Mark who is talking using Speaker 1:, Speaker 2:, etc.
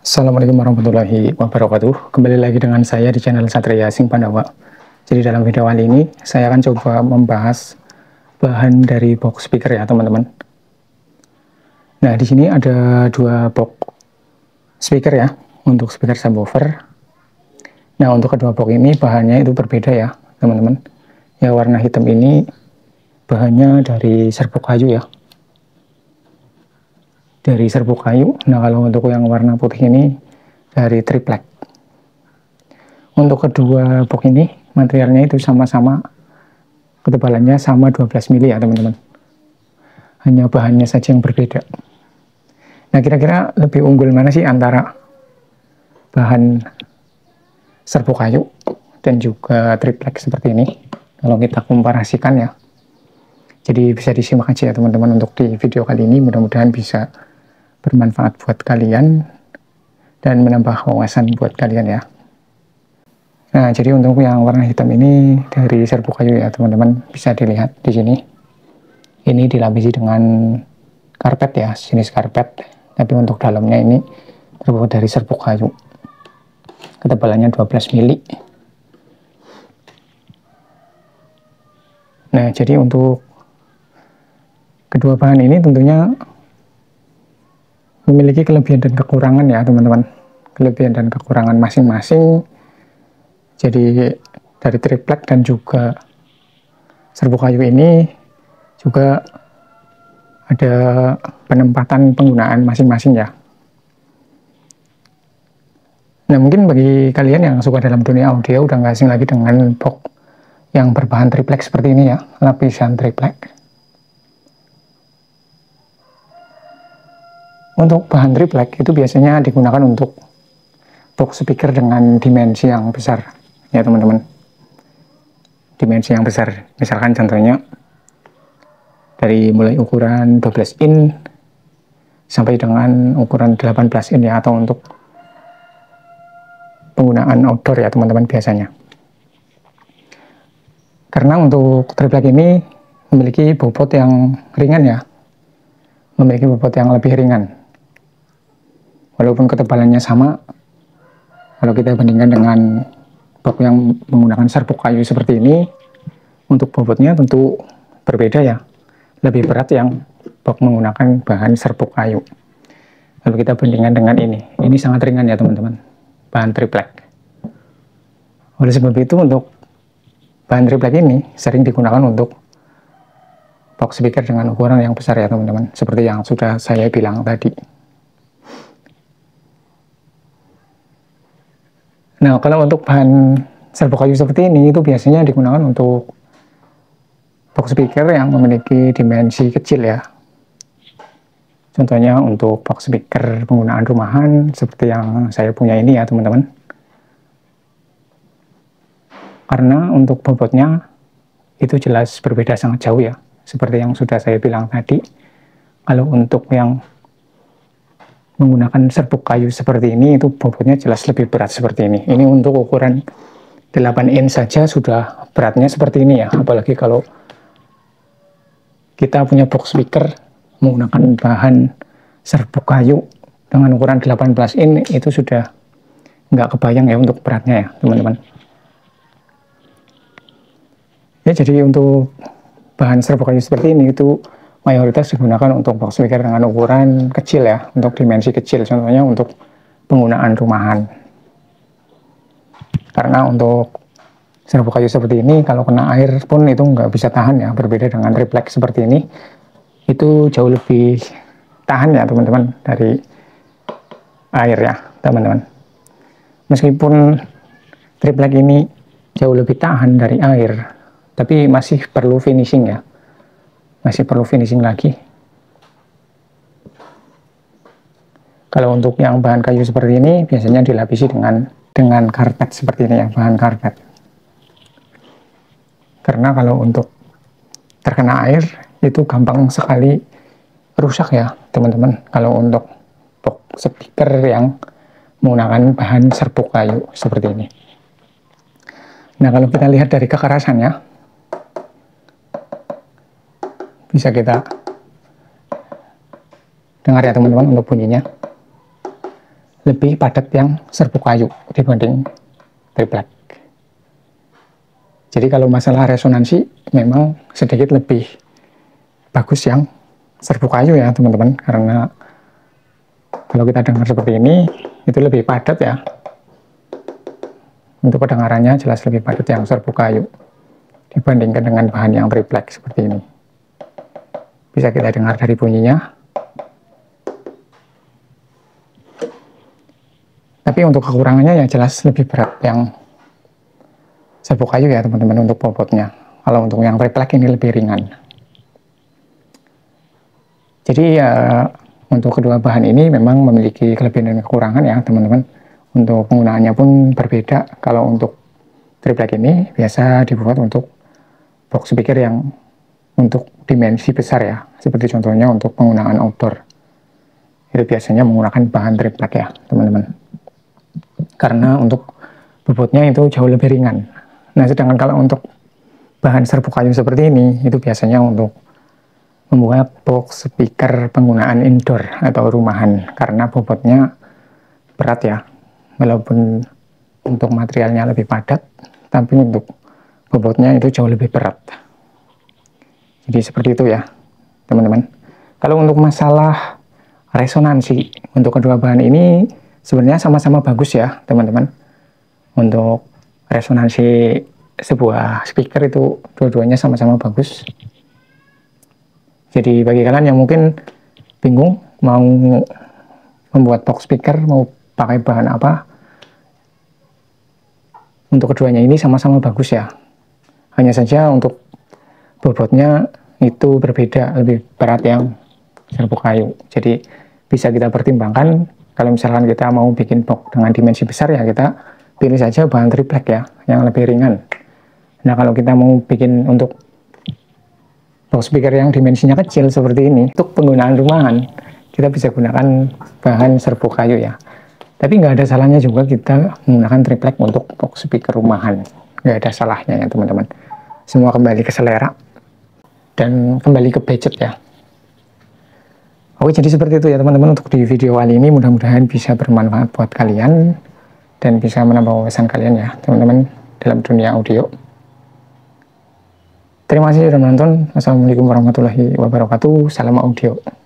Speaker 1: Assalamualaikum warahmatullahi wabarakatuh. Kembali lagi dengan saya di channel Satria Sing Pandawa. Jadi dalam video kali ini saya akan coba membahas bahan dari box speaker ya teman-teman. Nah di sini ada dua box speaker ya untuk speaker subwoofer. Nah untuk kedua box ini bahannya itu berbeda ya teman-teman. Ya warna hitam ini bahannya dari serbuk kayu ya. Dari serbuk kayu. Nah kalau untuk yang warna putih ini dari triplek. Untuk kedua box ini materialnya itu sama-sama, ketebalannya sama 12 mili ya teman-teman. Hanya bahannya saja yang berbeda. Nah kira-kira lebih unggul mana sih antara bahan serbuk kayu dan juga triplek seperti ini kalau kita komparasikan ya. Jadi bisa disimak aja ya teman-teman untuk di video kali ini, mudah-mudahan bisa bermanfaat buat kalian dan menambah wawasan buat kalian ya. Nah, jadi untuk yang warna hitam ini dari serbuk kayu ya teman-teman, bisa dilihat di sini. Ini dilapisi dengan karpet ya, jenis karpet. Tapi untuk dalamnya ini terbuat dari serbuk kayu. Ketebalannya 12 mili. Nah, jadi untuk kedua bahan ini tentunya memiliki kelebihan dan kekurangan ya teman-teman. Kelebihan dan kekurangan masing-masing. Jadi dari triplek dan juga serbuk kayu ini juga ada penempatan penggunaan masing-masing ya. Nah mungkin bagi kalian yang suka dalam dunia audio udah nggak asing lagi dengan box yang berbahan triplek seperti ini ya, lapisan triplek. Untuk bahan triplek itu biasanya digunakan untuk box speaker dengan dimensi yang besar ya teman-teman. Dimensi yang besar, misalkan contohnya dari mulai ukuran 12 in sampai dengan ukuran 18 in ya, atau untuk penggunaan outdoor ya teman-teman biasanya. Karena untuk triplek ini memiliki bobot yang ringan ya, memiliki bobot yang lebih ringan. Walaupun ketebalannya sama, kalau kita bandingkan dengan box yang menggunakan serbuk kayu seperti ini, untuk bobotnya tentu berbeda ya. Lebih berat yang box menggunakan bahan serbuk kayu. Lalu kita bandingkan dengan ini sangat ringan ya teman-teman, bahan triplek. Oleh sebab itu untuk bahan triplek ini sering digunakan untuk box speaker dengan ukuran yang besar ya teman-teman, seperti yang sudah saya bilang tadi. Nah kalau untuk bahan serbuk kayu seperti ini itu biasanya digunakan untuk box speaker yang memiliki dimensi kecil ya. Contohnya untuk box speaker penggunaan rumahan seperti yang saya punya ini ya teman-teman. Karena untuk bobotnya itu jelas berbeda sangat jauh ya. Seperti yang sudah saya bilang tadi. Kalau untuk yang menggunakan serbuk kayu seperti ini itu bobotnya jelas lebih berat seperti ini. Ini untuk ukuran 8 in saja sudah beratnya seperti ini ya. Apalagi kalau kita punya box speaker menggunakan bahan serbuk kayu dengan ukuran 18 in itu sudah nggak kebayang ya untuk beratnya ya teman-teman. Ya jadi untuk bahan serbuk kayu seperti ini itu mayoritas digunakan untuk box speaker dengan ukuran kecil ya, untuk dimensi kecil, contohnya untuk penggunaan rumahan. Karena untuk serbuk kayu seperti ini kalau kena air pun itu nggak bisa tahan ya, berbeda dengan triplek seperti ini itu jauh lebih tahan ya teman-teman dari air ya teman-teman. Meskipun triplek ini jauh lebih tahan dari air, tapi masih perlu finishing ya, masih perlu finishing lagi. Kalau untuk yang bahan kayu seperti ini biasanya dilapisi dengan karpet seperti ini ya, bahan karpet. Karena kalau untuk terkena air itu gampang sekali rusak ya teman-teman, kalau untuk box speaker yang menggunakan bahan serbuk kayu seperti ini. Nah kalau kita lihat dari kekerasannya, bisa kita dengar ya teman-teman untuk bunyinya. lebih padat yang serbuk kayu dibanding triplek. Jadi kalau masalah resonansi memang sedikit lebih bagus yang serbuk kayu ya teman-teman, karena kalau kita dengar seperti ini itu lebih padat ya, untuk kedengarannya jelas lebih padat yang serbuk kayu dibandingkan dengan bahan yang triplek seperti ini. Bisa kita dengar dari bunyinya. Tapi untuk kekurangannya ya jelas lebih berat yang serbuk kayu ya teman-teman untuk bobotnya. Kalau untuk yang triplek ini lebih ringan. Jadi ya untuk kedua bahan ini memang memiliki kelebihan dan kekurangan ya teman-teman. Untuk penggunaannya pun berbeda. Kalau untuk triplek ini biasa dibuat untuk box speaker yang untuk dimensi besar ya. Seperti contohnya untuk penggunaan outdoor. Itu biasanya menggunakan bahan triplek ya teman-teman. Karena untuk bobotnya itu jauh lebih ringan. Nah, sedangkan kalau untuk bahan serbuk kayu seperti ini, itu biasanya untuk membuat box speaker penggunaan indoor atau rumahan, karena bobotnya berat ya. Walaupun untuk materialnya lebih padat, tapi untuk bobotnya itu jauh lebih berat. Jadi seperti itu ya, teman-teman. Kalau untuk masalah resonansi, untuk kedua bahan ini sebenarnya sama-sama bagus ya, teman-teman. Untuk resonansi sebuah speaker itu dua-duanya sama-sama bagus. Jadi bagi kalian yang mungkin bingung mau membuat box speaker, mau pakai bahan apa, untuk keduanya ini sama-sama bagus ya. Hanya saja untuk bobotnya itu berbeda, lebih berat yang serbuk kayu. Jadi bisa kita pertimbangkan kalau misalkan kita mau bikin box dengan dimensi besar ya kita pilih saja bahan triplek ya, yang lebih ringan. Nah kalau kita mau bikin untuk box speaker yang dimensinya kecil seperti ini, untuk penggunaan rumahan, kita bisa gunakan bahan serbuk kayu ya. Tapi nggak ada salahnya juga kita menggunakan triplek untuk box speaker rumahan. Nggak ada salahnya ya teman-teman. Semua kembali ke selera dan kembali ke budget ya. Oke, jadi seperti itu ya teman-teman untuk di video kali ini. Mudah-mudahan bisa bermanfaat buat kalian dan bisa menambah wawasan kalian ya teman-teman dalam dunia audio. Terima kasih sudah menonton. Assalamualaikum warahmatullahi wabarakatuh. Salam audio.